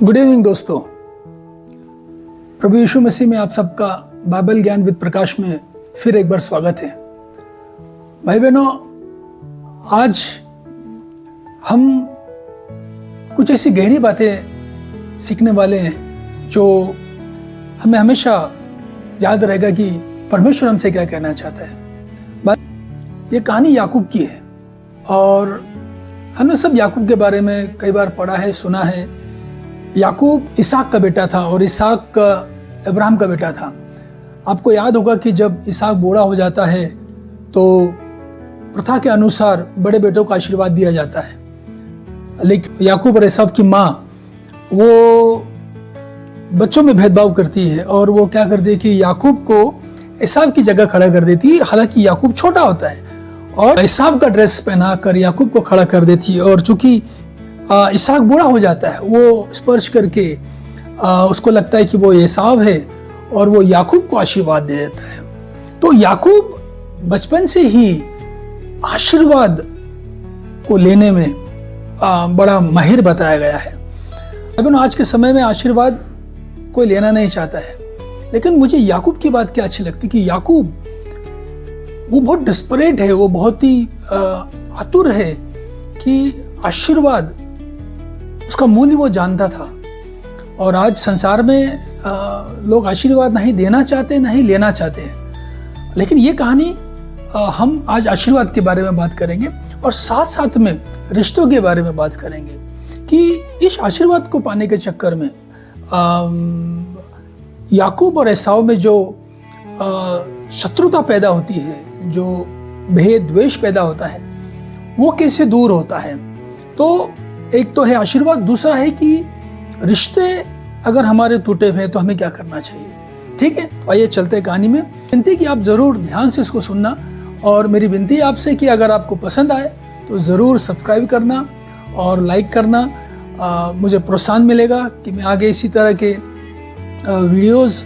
Good evening दोस्तों। प्रभु यीशु मसीह में आप सबका बाइबल ज्ञान विद प्रकाश में फिर एक बार स्वागत है। भाई बहनों, आज हम कुछ ऐसी गहरी बातें सीखने वाले हैं जो हमें हमेशा याद रहेगा कि परमेश्वर हमसे क्या कहना चाहता है। ये कहानी याकूब की है और हमने सब याकूब के बारे में कई बार पढ़ा है, सुना है। याकूब इसहाक का बेटा था और इसहाक अब्राहम का बेटा था। आपको याद होगा कि जब इसहाक बूढ़ा हो जाता है तो प्रथा के अनुसार बड़े बेटों को आशीर्वाद दिया जाता है, लेकिन याकूब और एसाव की माँ वो बच्चों में भेदभाव करती है और वो क्या करती है कि याकूब को एसाव की जगह खड़ा कर देती है। हालांकि याकूब छोटा होता है और एसाव का ड्रेस पहना कर याकूब को खड़ा कर देती है। और चूंकि इसहाक बूढ़ा हो जाता है, वो स्पर्श करके उसको लगता है कि वो एसाव है और वो याकूब को आशीर्वाद दे देता है। तो याकूब बचपन से ही आशीर्वाद को लेने में बड़ा माहिर बताया गया है। लेकिन आज के समय में आशीर्वाद कोई लेना नहीं चाहता है, लेकिन मुझे याकूब की बात क्या अच्छी लगती कि याकूब वो बहुत डेस्परेट है, वो बहुत ही आतुर है कि आशीर्वाद उसका मूल्य वो जानता था। और आज संसार में लोग आशीर्वाद नहीं देना चाहते, नहीं लेना चाहते हैं। लेकिन ये कहानी हम आज आशीर्वाद के बारे में बात करेंगे और साथ साथ में रिश्तों के बारे में बात करेंगे कि इस आशीर्वाद को पाने के चक्कर में याकूब और एसाव में जो शत्रुता पैदा होती है, जो भेद द्वेष पैदा होता है, वो कैसे दूर होता है। तो एक तो है आशीर्वाद, दूसरा है कि रिश्ते अगर हमारे टूटे हुए हैं तो हमें क्या करना चाहिए। ठीक है, तो आइए चलते हैं कहानी में। विनती कि आप जरूर ध्यान से इसको सुनना और मेरी विनती आपसे कि अगर आपको पसंद आए तो जरूर सब्सक्राइब करना और लाइक करना। मुझे प्रोत्साहन मिलेगा कि मैं आगे इसी तरह के वीडियोस,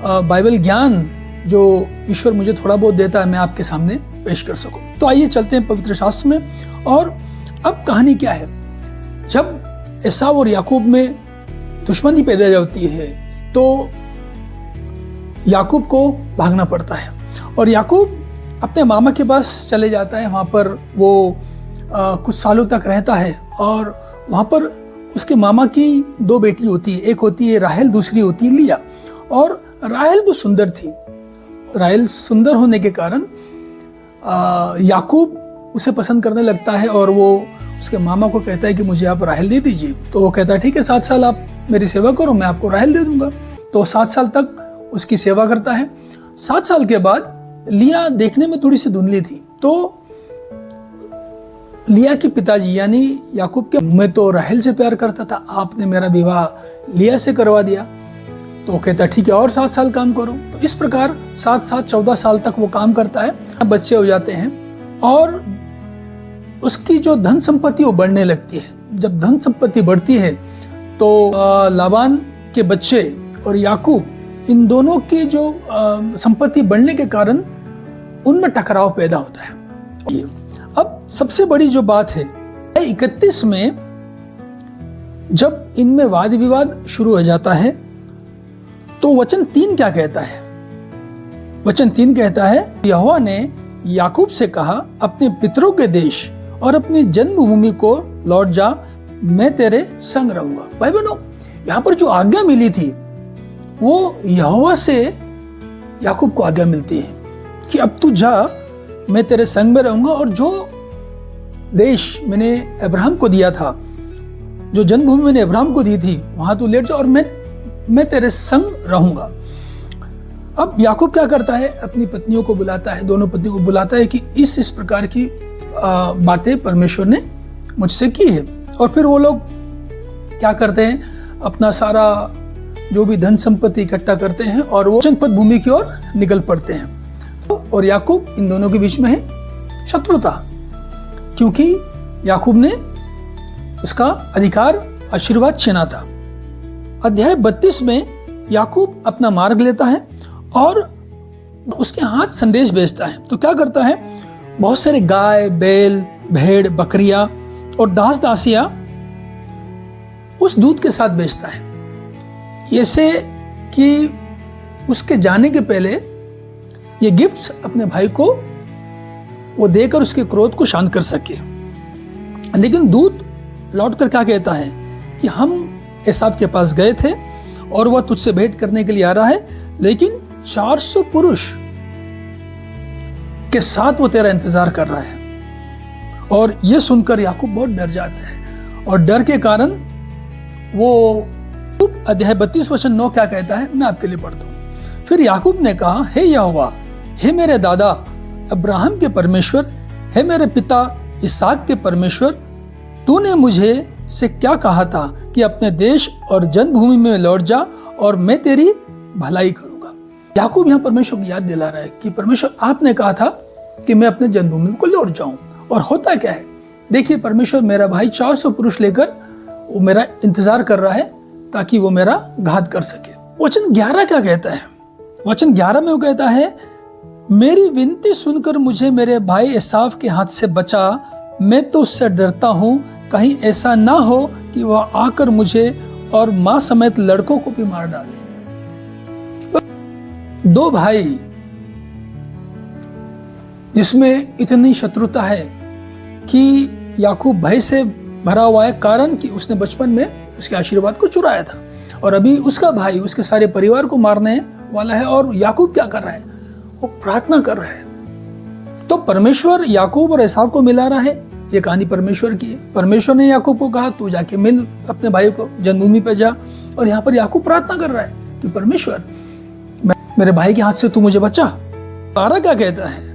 बाइबल ज्ञान जो ईश्वर मुझे थोड़ा बहुत देता है, मैं आपके सामने पेश कर सकूं। तो आइए चलते हैं पवित्र शास्त्र में। और अब कहानी क्या है, जब एसाव और याकूब में दुश्मनी पैदा होती है तो याकूब को भागना पड़ता है और याकूब अपने मामा के पास चले जाता है। वहाँ पर वो कुछ सालों तक रहता है और वहाँ पर उसके मामा की दो बेटी होती है, एक होती है राहेल, दूसरी होती है लिया। और राहेल वो सुंदर थी। राहेल सुंदर होने के कारण याकूब उसे पसंद करने लगता है और वो उसके मामा को कहता है कि मुझे आप राहेल दे दीजिए। तो वो कहता है ठीक है, 7 साल आप मेरी सेवा करो, मैं आपको राहेल दे दूंगा। तो 7 साल तक उसकी सेवा करता है। 7 साल के बाद लिया देखने में थोड़ी सी धुंधली थी, तो लिया के पिताजी यानी याकूब के, मैं तो राहेल से प्यार करता था, आपने मेरा विवाह लिया से करवा दिया। तो वो कहता ठीक है और 7 साल काम करो। तो इस प्रकार 7 14 साल तक वो काम करता है। बच्चे हो जाते हैं और उसकी जो धन संपत्ति वो बढ़ने लगती है। जब धन संपत्ति बढ़ती है तो लाबान के बच्चे और याकूब, इन दोनों की जो संपत्ति बढ़ने के कारण उनमें टकराव पैदा होता है। अब सबसे बड़ी जो बात है 31 में जब इनमें वाद विवाद शुरू हो जाता है तो वचन 3 क्या कहता है। वचन 3 कहता है, यहोवा ने याकूब से कहा, अपने पितरों के देश और अपनी जन्मभूमि को लौट जा, मैं तेरे संग रहूंगा। भाई बहनों, यहाँ पर जो आज्ञा मिली थी वो यहोवा से याकूब को आज्ञा मिलती है कि अब तू जा, मैं तेरे संग में रहूंगा और जो देश मैंने अब्राहम को दिया था, जो जन्मभूमि मैंने अब्राहम को दी थी, वहां तू लेट जा और मैं तेरे संग रहूंगा। अब याकूब क्या करता है, अपनी पत्नियों को बुलाता है, दोनों पत्नियों को बुलाता है कि इस प्रकार की बातें परमेश्वर ने मुझसे की है। और फिर वो लोग क्या करते हैं, अपना सारा जो भी धन संपत्ति इकट्ठा करते हैं और वो जनपद भूमि की ओर निकल पड़ते हैं। और याकूब, इन दोनों के बीच में है शत्रुता, क्योंकि याकूब ने उसका अधिकार, आशीर्वाद छीना था। अध्याय 32 में याकूब अपना मार्ग लेता है और उसके हाथ संदेश भेजता है। तो क्या करता है, बहुत सारे गाय, बैल, भेड़, बकरियां और दास दासियां उस दूत के साथ भेजता है, ऐसे कि उसके जाने के पहले ये गिफ्ट्स अपने भाई को वो देकर उसके क्रोध को शांत कर सके। लेकिन दूत लौटकर क्या कहता है कि हम एसाव के पास गए थे और वह तुझसे भेंट करने के लिए आ रहा है, लेकिन 400 पुरुष के साथ वो तेरा इंतजार कर रहा है। और ये सुनकर याकूब बहुत डर जाता है और डर के कारण वो अध्याय 32 वचन 9 क्या कहता है, मैं आपके लिए पढ़ता हूं। फिर याकूब ने कहा, हे यहोवा, हे मेरे दादा अब्राहम के परमेश्वर, हे मेरे पिता इसहाक के परमेश्वर, तूने मुझे से क्या कहा था कि अपने देश और जन्मभूमि में लौट जा और मैं तेरी भलाई करूंगा। याकूब यहाँ परमेश्वर को याद दिला रहा है कि परमेश्वर आपने कहा था कि मैं अपने जन्मभूमि को लौट जाऊं, और होता क्या है, देखिए परमेश्वर मेरा भाई 400 पुरुष लेकर वो मेरा इंतजार कर रहा है ताकि वो मेरा घात कर सके। वचन 11 क्या कहता है, वचन 11 में वो कहता है, मेरी विनती सुनकर मुझे मेरे भाई एसाव के हाथ से बचा, मैं तो उससे डरता हूं, कहीं ऐसा ना हो कि वह आकर मुझे और मां समेत लड़कों को भी मार डाले। दो भाई जिसमें इतनी शत्रुता है कि याकूब भय से भरा हुआ है, कारण कि उसने बचपन में उसके आशीर्वाद को चुराया था और अभी उसका भाई उसके सारे परिवार को मारने वाला है। और याकूब क्या कर रहा है, वो प्रार्थना कर रहा है। तो परमेश्वर याकूब और एसाव को मिला रहा है, ये कहानी परमेश्वर की है। परमेश्वर ने याकूब को कहा तू जाके मिल अपने भाई को, जन्मभूमि पे जा, और यहाँ पर याकूब प्रार्थना कर रहा है कि परमेश्वर मेरे भाई के हाथ से तू मुझे बचा। तारा क्या कहता है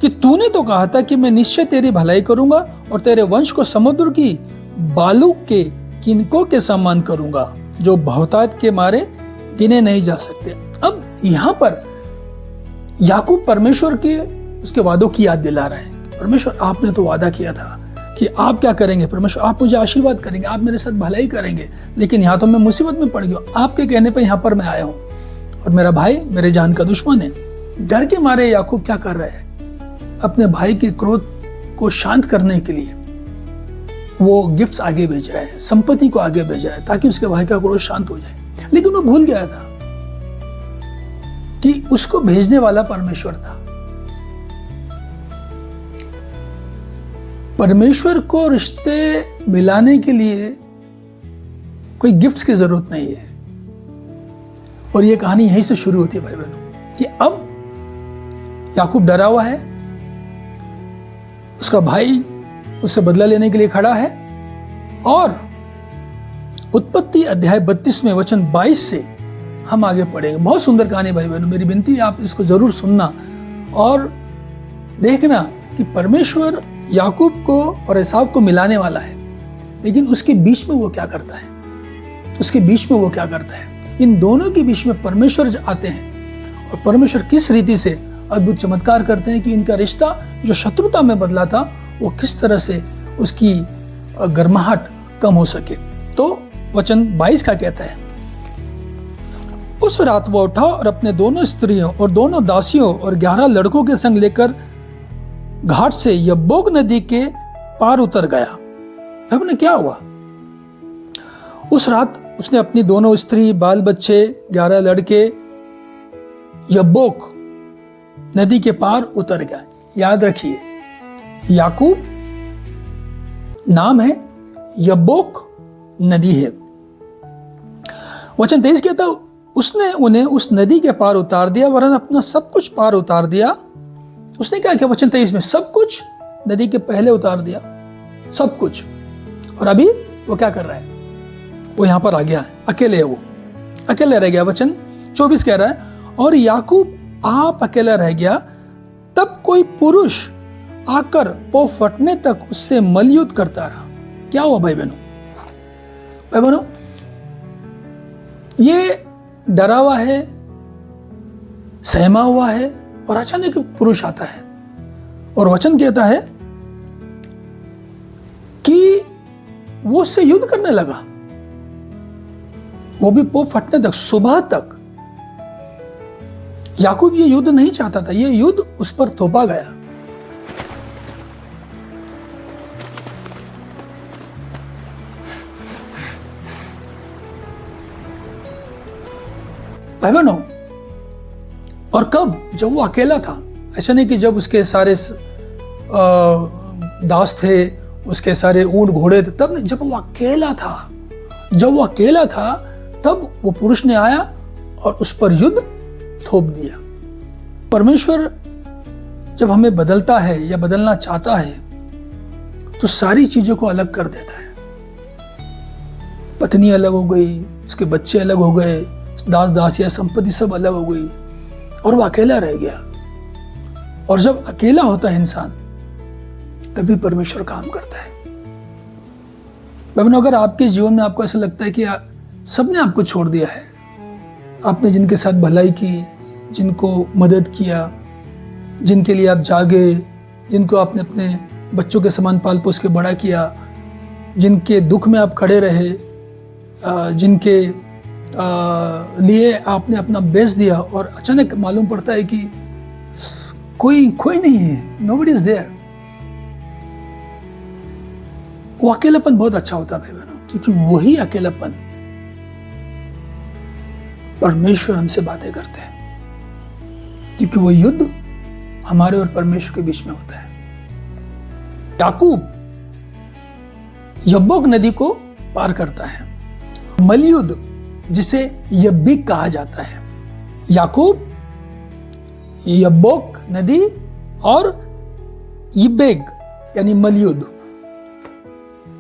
कि तूने तो कहा था कि मैं निश्चय तेरी भलाई करूंगा और तेरे वंश को समुद्र की बालू के किनकों के समान करूंगा, जो बहुतायत के मारे गिने नहीं जा सकते। अब यहाँ पर याकूब परमेश्वर के उसके वादों की याद दिला रहा है। परमेश्वर आपने तो वादा किया था कि आप क्या करेंगे, परमेश्वर आप मुझे आशीर्वाद करेंगे, आप मेरे साथ भलाई करेंगे, लेकिन यहाँ तो मैं मुसीबत में पड़ गया, आपके कहने पर यहाँ पर मैं आया हूँ और मेरा भाई मेरे जान का दुश्मन है। डर के मारे याकूब क्या कर रहा है, अपने भाई के क्रोध को शांत करने के लिए वो गिफ्ट्स आगे भेज रहा है, संपत्ति को आगे भेज रहा है ताकि उसके भाई का क्रोध शांत हो जाए। लेकिन वो भूल गया था कि उसको भेजने वाला परमेश्वर था। परमेश्वर को रिश्ते मिलाने के लिए कोई गिफ्ट्स की जरूरत नहीं है। और ये कहानी यहीं से शुरू होती है भाई बहनों कि अब याकूब डरा हुआ है, उसका भाई उससे बदला लेने के लिए खड़ा है। और उत्पत्ति अध्याय 32 में वचन 22 से हम आगे पढ़ेंगे। बहुत सुंदर कहानी भाई बहनों, मेरी विनती है आप इसको जरूर सुनना और देखना कि परमेश्वर याकूब को और एसाव को मिलाने वाला है, लेकिन उसके बीच में वो क्या करता है, उसके बीच में वो क्या करता है। इन दोनों के बीच में परमेश्वर आते हैं और परमेश्वर किस रीति से अद्भुत चमत्कार करते हैं कि इनका रिश्ता जो शत्रुता में बदला था वो किस तरह से उसकी गर्माहट कम हो सके। तो वचन 22 का कहता है, उस रात वो उठा और अपने दोनों स्त्रियों और दोनों दासियों और 11 लड़कों के संग लेकर घाट से यब्बोक नदी के पार उतर गया। अब ने क्या हुआ, उस रात उसने अपनी दोनों स्त्री, बाल बच्चे, 11 लड़के यब्बोक नदी के पार उतर गया। याद रखिए याकूब नाम है, यब्बोक नदी है। वचन 23 कहता उसने उन्हें उस नदी के पार उतार दिया, वरन अपना सब कुछ पार उतार दिया। उसने क्या किया, वचन 23 में सब कुछ नदी के पहले उतार दिया, सब कुछ। और अभी वो क्या कर रहा है, वो यहां पर आ गया है, अकेले है, वो अकेले रह गया। वचन 24 कह रहा है, और याकूब आप अकेला रह गया, तब कोई पुरुष आकर पौ फटने तक उससे मलयुद्ध करता रहा। क्या हुआ भाई बहनों, भाई बहनों, ये डरा हुआ है, सहमा हुआ है, और अचानक पुरुष आता है और वचन कहता है कि वो उससे युद्ध करने लगा, वो भी पौ फटने तक, सुबह तक। याकूब ये युद्ध नहीं चाहता था, ये युद्ध उस पर थोपा गया। भाई बहनों, और कब? जब वो अकेला था। ऐसा नहीं कि जब उसके सारे दास थे, उसके सारे ऊंट घोड़े थे, तब नहीं। जब वो अकेला था, जब वो अकेला था, तब वो पुरुष ने आया और उस पर युद्ध थोप दिया। परमेश्वर जब हमें बदलता है या बदलना चाहता है तो सारी चीजों को अलग कर देता है। पत्नी अलग हो गई, उसके बच्चे अलग हो गए, दास दासिया संपत्ति सब अलग हो गई, और वो अकेला रह गया। और जब अकेला होता है इंसान, तभी परमेश्वर काम करता है। अगर आपके जीवन में आपको ऐसा लगता है कि सबने आपको छोड़ दिया है, आपने जिनके साथ भलाई की, जिनको मदद किया, जिनके लिए आप जागे, जिनको आपने अपने बच्चों के समान पाल पोस के बड़ा किया, जिनके दुख में आप खड़े रहे, जिनके लिए आपने अपना बेच दिया, और अचानक मालूम पड़ता है कि कोई नहीं है, नोबडी इज देयर। वो अकेलापन बहुत अच्छा होता है भाई बहनों, क्योंकि वही अकेलापन परमेश्वर हमसे बातें करते हैं, क्योंकि वो युद्ध हमारे और परमेश्वर के बीच में होता है। याकूब यब्बोक नदी को पार करता है, मलयुद्ध जिसे यब्बीक कहा जाता है। याकूब यब्बोक नदी और यब्बेक यानी मलयुद्ध,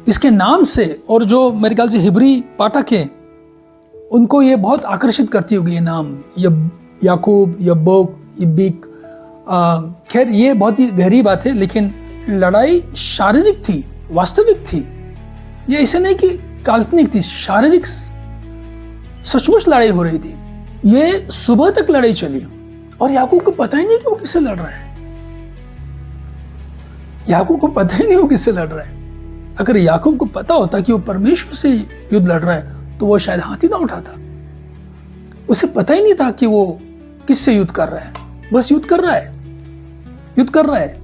इसके नाम से, और जो मेरे ख्याल से हिब्री पाठक हैं उनको ये बहुत आकर्षित करती होगी ये नाम, याकूब, यब्बोक, यब्बीक। खैर ये बहुत ही गहरी बात है, लेकिन लड़ाई शारीरिक थी, वास्तविक थी। ये ऐसे नहीं कि काल्पनिक थी, शारीरिक सचमुच लड़ाई हो रही थी। ये सुबह तक लड़ाई चली और याकूब को पता ही नहीं कि वो किससे लड़ रहा है। याकूब को पता ही नहीं वो किससे लड़ रहा है। अगर याकूब को पता होता कि वो परमेश्वर से युद्ध लड़ रहा है तो वो शायद हाथ ही ना उठाता। उसे पता ही नहीं था कि वो किससे युद्ध कर रहा है, बस युद्ध कर रहा है, युद्ध कर रहा है।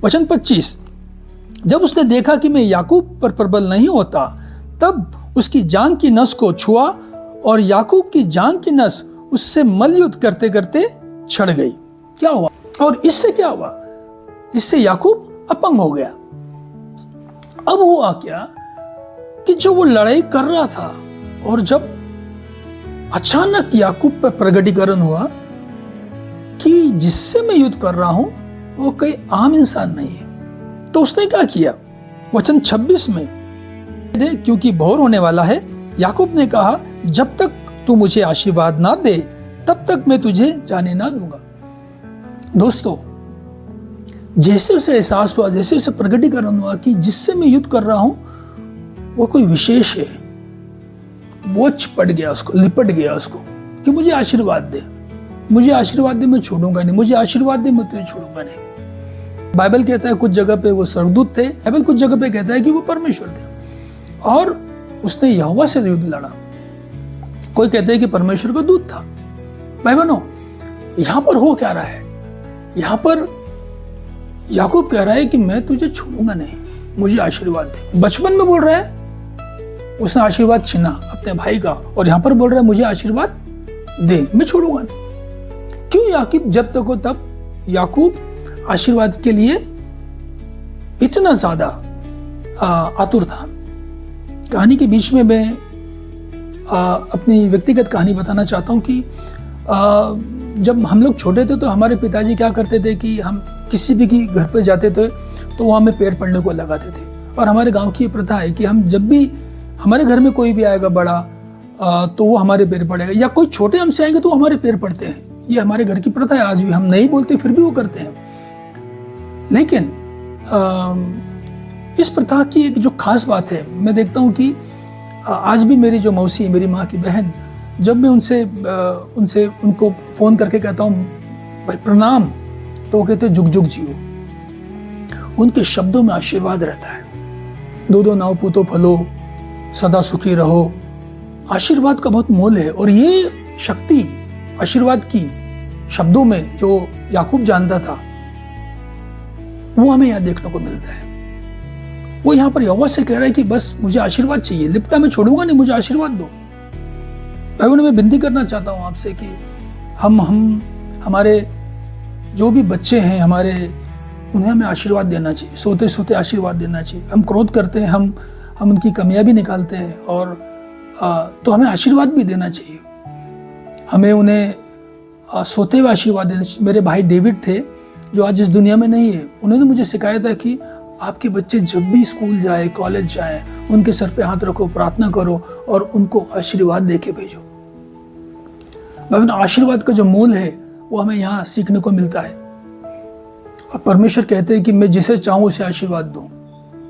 वचन 25, जब उसने देखा कि मैं याकूब पर प्रबल नहीं होता, तब उसकी जांघ की नस को छुआ और याकूब की जांघ की नस उससे मलयुद्ध करते करते छड़ गई। क्या हुआ? और इससे क्या हुआ? इससे याकूब अपंग हो गया। अब हुआ क्या कि जो वो लड़ाई कर रहा था, और जब अचानक याकूब पर प्रगटीकरण हुआ कि जिससे मैं युद्ध कर रहा हूं वो कोई आम इंसान नहीं है, तो उसने क्या किया? वचन 26 में, क्योंकि भोर होने वाला है, याकूब ने कहा, जब तक तू मुझे आशीर्वाद ना दे तब तक मैं तुझे जाने ना दूंगा। दोस्तों, जैसे उसे एहसास हुआ, जैसे उसे प्रगटीकरण हुआ कि जिससे मैं युद्ध कर रहा हूं वो कोई विशेष है, वो चिपट गया उसको, लिपट गया उसको कि मुझे आशीर्वाद दे, मुझे आशीर्वाद दे, मैं छोड़ूंगा नहीं, मुझे आशीर्वाद दे, मैं तुझे छोड़ूंगा नहीं। बाइबल कहता है कुछ जगह पे वो स्वर्गदूत थे, बाइबल कुछ जगह पे कहता है कि वो परमेश्वर थे, और उसने यहोवा से युद्ध लड़ा। कोई कहते हैं कि परमेश्वर का दूत था। भाई बहनों, यहां पर हो क्या रहा है? यहां पर याकूब कह रहा है कि मैं तुझे छोड़ूंगा नहीं, मुझे आशीर्वाद दे। बचपन में बोल रहा है, उसने आशीर्वाद छीना अपने भाई का, और यहां पर बोल रहा है मुझे आशीर्वाद दे, मैं छोड़ूंगा नहीं। क्यों? याकूब जब तक हो तब याकूब आशीर्वाद के लिए इतना ज्यादा आतुर था। कहानी के बीच में मैं अपनी व्यक्तिगत कहानी बताना चाहता हूं कि जब हम लोग छोटे थे तो हमारे पिताजी क्या करते थे कि हम किसी भी की घर पर जाते थे तो वो हमें पैर पड़ने को लगाते थे। और हमारे गांव की प्रथा है कि हम जब भी हमारे घर में कोई भी आएगा बड़ा तो वो हमारे पैर पड़ेगा, या कोई छोटे हमसे आएंगे तो हमारे पैर पड़ते हैं। ये हमारे घर की प्रथा है, आज भी हम नहीं बोलते फिर भी वो करते हैं। लेकिन इस प्रथा की एक जो खास बात है, मैं देखता हूँ कि आज भी मेरी जो मौसी, मेरी माँ की बहन, जब मैं उनको फ़ोन करके कहता हूँ भाई प्रणाम, तो वो कहते जुग जुग जियो। उनके शब्दों में आशीर्वाद रहता है। दो दो नाव पूतो फलो, सदा सुखी रहो। आशीर्वाद का बहुत मोल है, और ये शक्ति आशीर्वाद की शब्दों में जो याकूब जानता था वो हमें यहाँ देखने को मिलता है। वो यहाँ पर यहोवा से कह रहा है कि बस मुझे आशीर्वाद चाहिए, लिपटा मैं छोड़ूंगा नहीं, मुझे आशीर्वाद दो। भाई बहनों, मैं विनती करना चाहता हूँ आपसे कि हम हमारे जो भी बच्चे हैं हमारे, उन्हें हमें आशीर्वाद देना चाहिए, सोते सोते आशीर्वाद देना चाहिए। हम क्रोध करते हैं, हम उनकी कमियां भी निकालते हैं, और तो हमें आशीर्वाद भी देना चाहिए। हमें उन्हें सोते हुए आशीर्वाद देना चाहिए। मेरे भाई डेविड थे जो आज इस दुनिया में नहीं है, उन्होंने मुझे सिखाया था कि आपके बच्चे जब भी स्कूल जाए, कॉलेज जाए, उनके सर पे हाथ रखो, प्रार्थना करो और उनको आशीर्वाद दे के भेजो। आशीर्वाद का जो मूल है वो हमें यहाँ सीखने को मिलता है। और परमेश्वर कहते हैं कि मैं जिसे चाहूँ उसे आशीर्वाद दूँ,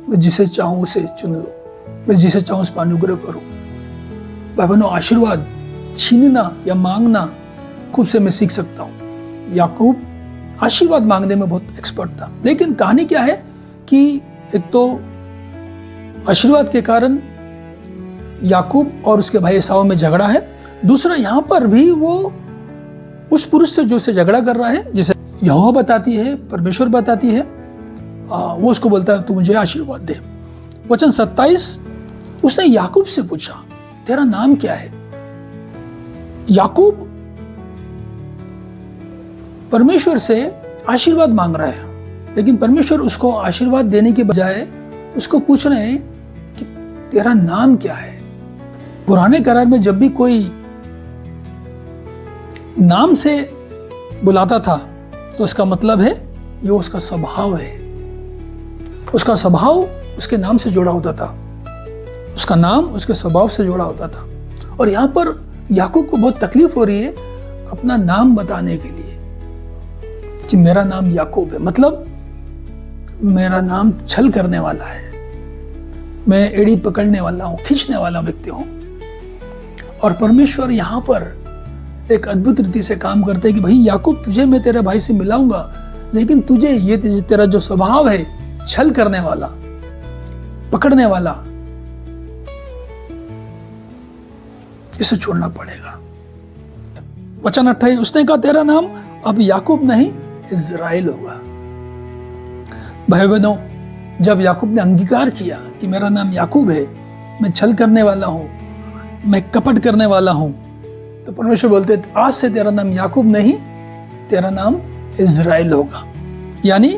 मैं जिसे चाहूँ उसे चुन लो, मैं जिसे चाहूँ उस पर अनुग्रह करूँ। भाई बहनों, आशीर्वाद छीनना या मांगना खुद से मैं सीख सकता हूँ। याकूब आशीर्वाद मांगने में बहुत एक्सपर्ट था, लेकिन कहानी क्या है कि एक तो आशीर्वाद के कारण याकूब और उसके भाई एसाव में झगड़ा है, दूसरा यहाँ पर भी वो उस पुरुष से जो से झगड़ा कर रहा है, जिसे यहोवा बताती है, परमेश्वर बताती है, वो उसको बोलता है तू मुझे आशीर्वाद दे। वचन 27, उसने याकूब से पूछा तेरा नाम क्या है। याकूब परमेश्वर से आशीर्वाद मांग रहा है, लेकिन परमेश्वर उसको आशीर्वाद देने के बजाय उसको पूछ रहे हैं कि तेरा नाम क्या है। पुराने करार में जब भी कोई नाम से बुलाता था तो उसका मतलब है ये उसका स्वभाव है, उसका स्वभाव उसके नाम से जुड़ा होता था, उसका नाम उसके स्वभाव से जुड़ा होता था। और यहाँ पर याकूब को बहुत तकलीफ हो रही है अपना नाम बताने के लिए कि मेरा नाम याकूब है, मतलब मेरा नाम छल करने वाला है, मैं एड़ी पकड़ने वाला हूँ, खींचने वाला व्यक्ति हूँ। और परमेश्वर यहाँ पर एक अद्भुत रीति से काम करते हैं कि भाई याकूब, तुझे मैं तेरे भाई से मिलाऊंगा, लेकिन तुझे ये तेरा जो स्वभाव है छल करने वाला, पकड़ने वाला, इसे छोड़ना पड़ेगा। वचन 28, उसने कहा तेरा नाम अब याकूब नहीं इज़राइल होगा। भाई बहनों, जब याकूब ने अंगीकार किया कि मेरा नाम याकूब है, मैं छल करने वाला हूं, मैं कपट करने वाला हूं, तो परमेश्वर बोलते आज से तेरा नाम याकूब नहीं, तेरा नाम इज़राइल होगा। यानी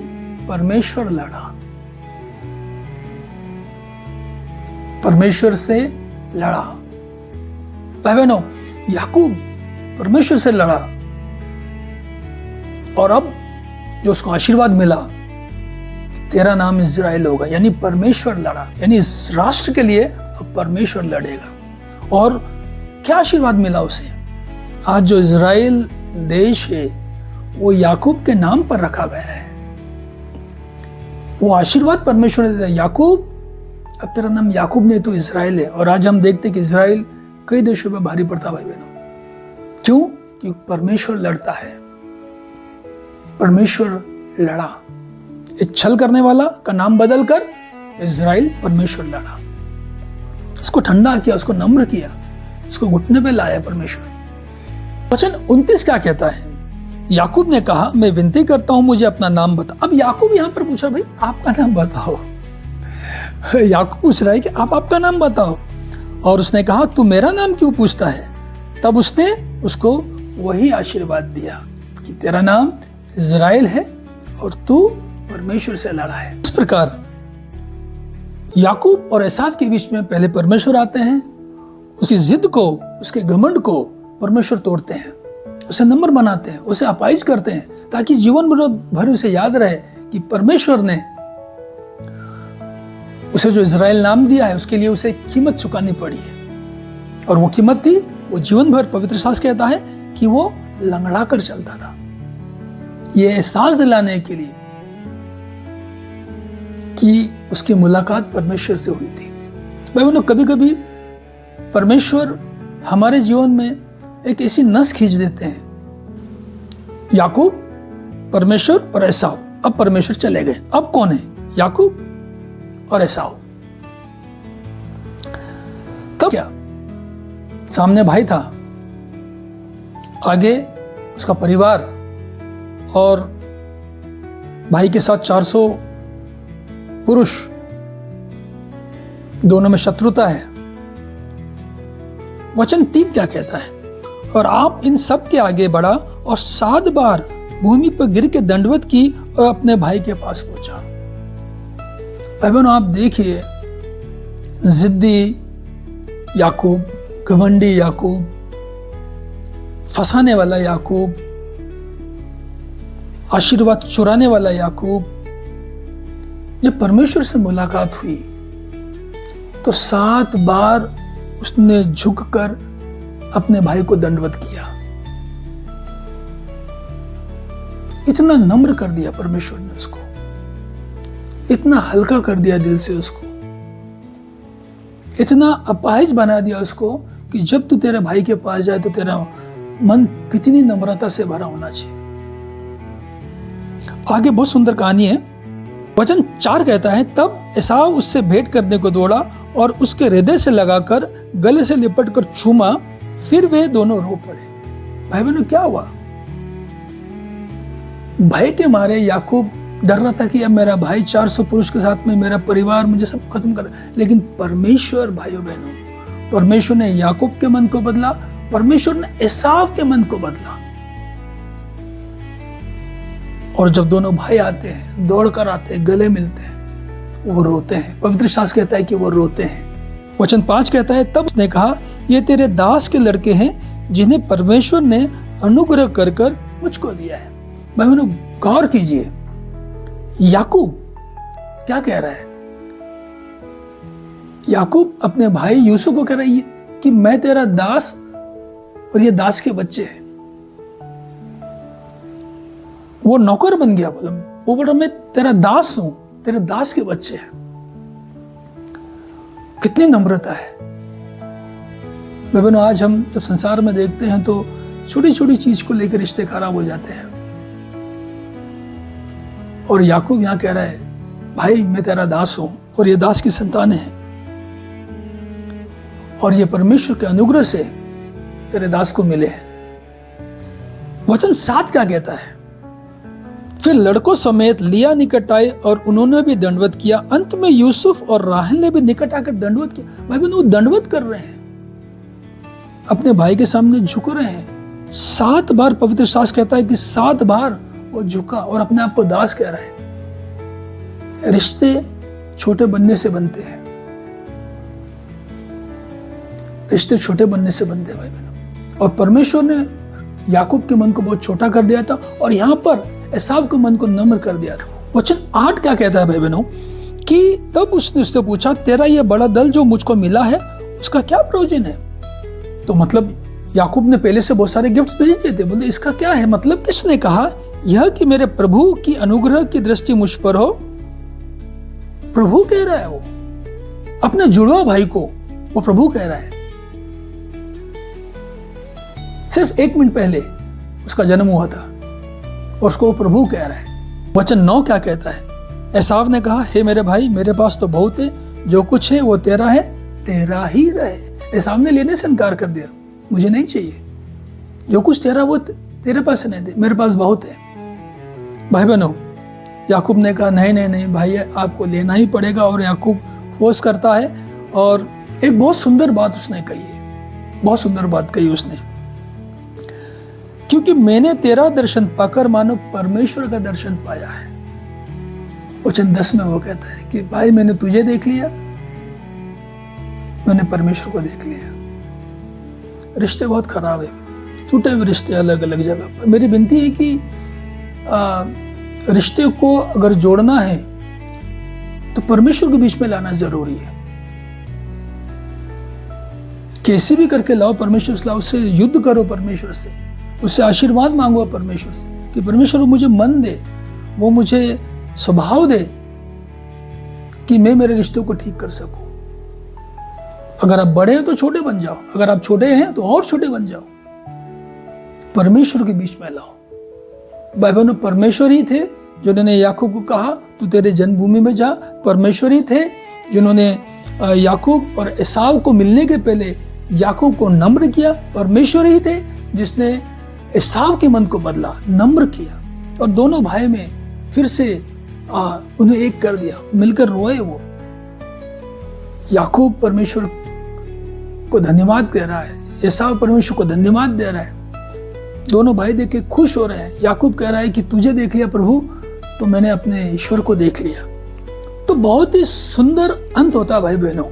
परमेश्वर लड़ा, परमेश्वर से लड़ा। भाई बहनों, याकूब परमेश्वर से लड़ा और अब जो उसको आशीर्वाद मिला, तेरा नाम इज़राइल होगा, यानी परमेश्वर लड़ा, यानी इस राष्ट्र के लिए अब परमेश्वर लड़ेगा। और क्या आशीर्वाद मिला उसे? आज जो इज़राइल देश है वो याकूब के नाम पर रखा गया है। वो आशीर्वाद परमेश्वर ने दिया, याकूब अब तेरा नाम याकूब नहीं तो इज़राइल है। और आज हम देखते कि इज़राइल कई देशों में भारी पड़ता। भाई बहनों, क्यों? क्योंकि परमेश्वर लड़ता है, परमेश्वर लड़ा। एक छल करने वाला का नाम बदलकर इज़राइल, परमेश्वर लड़ा, उसको ठंडा किया, उसको नम्र किया, उसको घुटने पे लाया परमेश्वर। वचन 29 क्या कहता है? याकूब ने कहा मैं विनती करता हूं मुझे अपना नाम बता। अब याकूब यहां पर पूछा भाई आपका नाम बताओ। याकूब पूछ रहा है कि आप आपका नाम बताओ, और उसने कहा तू मेरा नाम क्यों पूछता है? तब उसने उसको वही आशीर्वाद दिया कि तेरा नाम इज़राइल है और तू परमेश्वर से लड़ा है। इस प्रकार याकूब और एसाव के बीच में पहले परमेश्वर आते हैं, उसकी जिद को, उसके घमंड को परमेश्वर तोड़ते हैं, उसे नम्र बनाते हैं, उसे अपाइज करते हैं, ताकि जीवन भर उसे याद रहे कि परमेश्वर ने उसे जो इज़राइल नाम दिया है उसके लिए उसे कीमत चुकानी पड़ी है। और वो कीमत थी, वो जीवन भर, पवित्र शास्त्र कहता है कि वो लंगड़ा कर चलता था। ये एहसास दिलाने के लिए कि उसकी मुलाकात परमेश्वर से हुई थी। भाई बहनों, कभी कभी परमेश्वर हमारे जीवन में एक ऐसी नस खींच देते हैं। याकूब, परमेश्वर और एसाव। अब परमेश्वर चले गए, अब कौन है? याकूब और एसाव। तब क्या? सामने भाई था, आगे उसका परिवार, और भाई के साथ 400 पुरुष, दोनों में शत्रुता है। वचन 3 क्या कहता है? और आप इन सब के आगे बढ़ा और 7 बार भूमि पर गिर के दंडवत की और अपने भाई के पास पहुंचा। भाई बहनों, आप देखिए, जिद्दी याकूब, घमंडी याकूब, फंसाने वाला याकूब, आशीर्वाद चुराने वाला याकूब, जब परमेश्वर से मुलाकात हुई तो 7 बार उसने झुककर अपने भाई को दंडवत किया। इतना नम्र कर दिया परमेश्वर ने उसको, इतना हल्का कर दिया दिल से उसको, इतना अपाहिज बना दिया उसको कि जब तू तेरे भाई के पास जाए तो तेरा मन कितनी नम्रता से भरा होना चाहिए। आगे बहुत सुंदर कहानी है। वचन 4 कहता है, तब एसाव उससे भेंट करने को दौड़ा और उसके हृदय से लगाकर गले से लिपट कर चूमा, फिर वे दोनों रो पड़े। भाई बहनों, क्या हुआ? भय के मारे याकूब डर रहा था कि अब मेरा भाई 400 पुरुष के साथ में, मेरा परिवार, मुझे सब खत्म कर। लेकिन परमेश्वर, भाइयों बहनों, परमेश्वर ने याकूब के मन को बदला, परमेश्वर ने एसाव के मन को बदला। और जब दोनों भाई आते हैं, दौड़कर आते हैं, गले मिलते हैं, वो रोते हैं। पवित्र शास्त्र कहता है कि वो रोते हैं। वचन 5 कहता है, तब उसने कहा, ये तेरे दास के लड़के हैं जिन्हें परमेश्वर ने अनुग्रह कर कर मुझको दिया है। भाई बहनों, गौर कीजिए, याकूब क्या कह रहा है? याकूब अपने भाई यूसुफ को कह रहा है कि मैं तेरा दास और ये दास के बच्चे हैं। वो नौकर बन गया, वो बोल रहा मैं तेरा दास हूं, तेरे दास के बच्चे हैं। कितनी नम्रता है। भाई बहनों, आज हम जब संसार में देखते हैं तो छोटी छोटी चीज को लेकर रिश्ते खराब हो जाते हैं। और याकूब यहां कह रहा है, भाई मैं तेरा दास हूं और ये दास की संतान है, और ये परमेश्वर के अनुग्रह से तेरे दास को मिले हैं। वचन 7 क्या कहता है? फिर लड़कों समेत लिया निकट आए और उन्होंने भी दंडवत किया। अंत में यूसुफ और राहेल ने भी निकट आकर दंडवत किया। भाई बहनों, वो दंडवत कर रहे हैं, अपने भाई के सामने झुक रहे हैं। 7 बार पवित्र शास्त्र कहता है कि 7 बार वो झुका और अपने आप को दास कह रहा है। रिश्ते छोटे बनने से बनते हैं, रिश्ते छोटे बनने से बनते हैं भाई बहनों। और परमेश्वर ने याकूब के मन को बहुत छोटा कर दिया था और यहां पर एसाव के मन को नम्र कर दिया था। वचन 8 क्या कहता है भाई बहनों? कि तब उसने उससे पूछा, तेरा यह बड़ा दल जो मुझको मिला है उसका क्या प्रयोजन है? तो मतलब याकूब ने पहले से बहुत सारे गिफ्ट्स भेज दिए थे। बोले इसका क्या है मतलब? किसने कहा, यह कि मेरे प्रभु की अनुग्रह की दृष्टि मुझ पर हो। प्रभु कह रहा है, वो अपने जुड़वा भाई को वो प्रभु कह रहा है। सिर्फ 1 मिनट पहले उसका जन्म हुआ था और उसको वो प्रभु कह रहा है। वचन 9 क्या कहता है? एसाव ने कहा, हे मेरे भाई, मेरे पास तो बहुत है, जो कुछ है वो तेरा है, तेरा ही रहे। एसाव ने लेने से इनकार कर दिया, मुझे नहीं चाहिए, जो कुछ तेरा वो तेरे पास नहीं दे, मेरे पास बहुत है। भाई बहनों, याकूब ने कहा नहीं नहीं नहीं भाई, आपको लेना ही पड़ेगा। और याकूब फोर्स करता है और एक बहुत सुंदर बात उसने कही है, बहुत सुंदर बात कही उसने, क्योंकि मैंने तेरा दर्शन पाकर मानो परमेश्वर का दर्शन पाया है। वचन 10 में वो कहता है कि भाई मैंने तुझे देख लिया, मैंने परमेश्वर को देख लिया। रिश्ते बहुत खराब है, टूटे हुए रिश्ते अलग अलग जगह पर। मेरी विनती है कि रिश्ते को अगर जोड़ना है तो परमेश्वर के बीच में लाना जरूरी है। कैसे भी करके लाओ, परमेश्वर से लाओ, उससे युद्ध करो, परमेश्वर से उससे आशीर्वाद मांगो परमेश्वर से कि परमेश्वर मुझे मन दे, वो मुझे स्वभाव दे कि मैं मेरे रिश्तों को ठीक कर सकूं। अगर आप बड़े हैं तो छोटे बन जाओ, अगर आप छोटे हैं तो और छोटे बन जाओ, परमेश्वर के बीच में लाओ। भाई बहनों, परमेश्वर ही थे जिन्होंने याकूब को कहा तू तेरे जन्मभूमि में जा। परमेश्वर ही थे जिन्होंने याकूब और एसाव को मिलने के पहले याकूब को नम्र किया। परमेश्वर ही थे जिसने एसाव के मन को बदला, नम्र किया और दोनों भाई में फिर से उन्हें एक कर दिया, मिलकर रोए। वो याकूब परमेश्वर को धन्यवाद कह रहा है, एसाव परमेश्वर को धन्यवाद दे रहा है, दोनों भाई देख के खुश हो रहे हैं। याकूब कह रहा है कि तुझे देख लिया प्रभु तो मैंने अपने ईश्वर को देख लिया। तो बहुत ही सुंदर अंत होता है भाई बहनों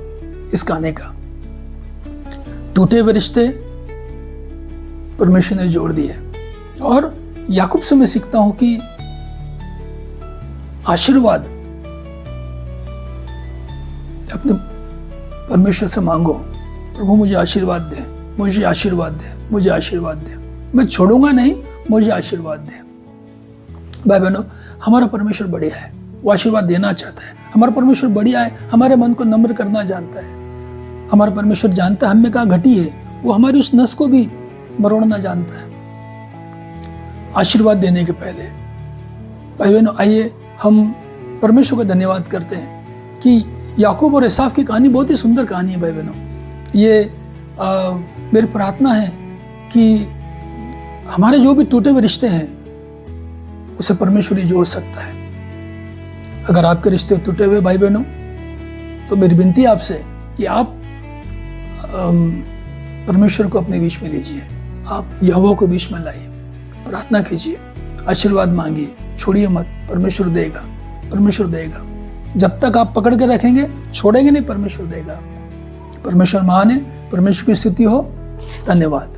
इस गाने का। टूटे हुए रिश्ते परमेश्वर ने जोड़ दिए। और याकूब से मैं सीखता हूं कि आशीर्वाद अपने परमेश्वर से मांगो, प्रभु मुझे आशीर्वाद दे, मुझे आशीर्वाद दे, मुझे आशीर्वाद दे, मैं छोड़ूंगा नहीं, मुझे आशीर्वाद दे। भाई बहनों, हमारा परमेश्वर बढ़िया है, वो आशीर्वाद देना चाहता है। हमारा परमेश्वर बढ़िया है, हमारे मन को नम्र करना जानता है। हमारा परमेश्वर जानता है हम में कहाँ घटी है, वो हमारी उस नस को भी मरोड़ना जानता है। आशीर्वाद देने के पहले भाई बहनों आइए हम परमेश्वर का धन्यवाद करते हैं कि याकूब और एसाव की कहानी बहुत ही सुंदर कहानी है। भाई बहनों, ये मेरी प्रार्थना है कि हमारे जो भी टूटे हुए रिश्ते हैं उसे परमेश्वर ही जोड़ सकता है। अगर आपके रिश्ते टूटे हुए भाई बहनों, तो मेरी विनती है आपसे कि आप परमेश्वर को अपने बीच में लीजिए, आप यहोवा को बीच में लाइए, प्रार्थना कीजिए, आशीर्वाद मांगिए, छोड़िए मत, परमेश्वर देगा, परमेश्वर देगा। जब तक आप पकड़ के रखेंगे, छोड़ेंगे नहीं, परमेश्वर देगा। परमेश्वर महान है, परमेश्वर की स्तुति हो। धन्यवाद।